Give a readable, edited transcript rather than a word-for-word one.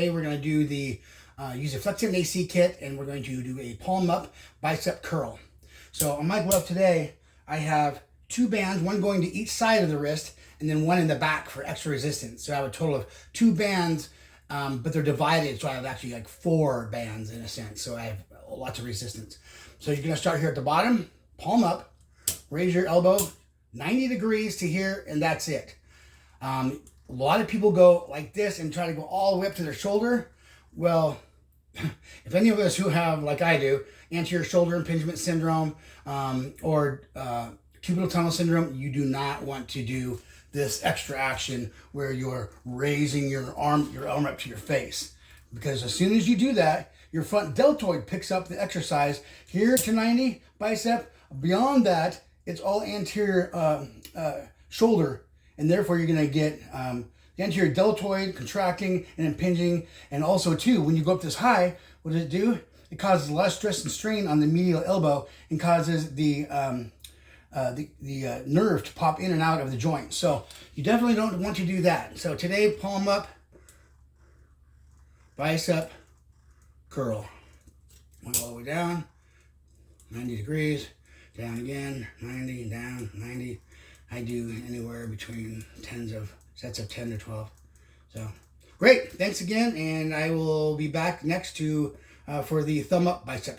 Today we're going to do the use a FLEXTEND AC-KIT, and we're going to do a palm up bicep curl. So on my glove today, I have 2 bands, one going to each side of the wrist, and then one in the back for extra resistance. So I have a total of 2 bands, but they're divided, so I have actually like 4 bands in a sense. So I have lots of resistance. So you're going to start here at the bottom, palm up, raise your elbow 90 degrees to here, and that's it. A lot of people go like this and try to go all the way up to their shoulder. Well, if any of us who have, like I do, Anterior Shoulder Impingement Syndrome or Cubital Tunnel Syndrome, you do not want to do this extra action where you're raising your arm up to your face. Because as soon as you do that, your front deltoid picks up the exercise here to 90 bicep. Beyond that, it's all anterior shoulder, and therefore you're going to get the anterior deltoid contracting and impinging. And also too, when you go up this high, what does it do? It causes less stress and strain on the medial elbow and causes the nerve to pop in and out of the joint. So you definitely don't want to do that. So today, palm up, bicep curl. One all the way down, 90 degrees, down again, 90, down, 90. I do anywhere between sets of 10 to 12. So great, thanks again, and I will be back next for the thumb up bicep.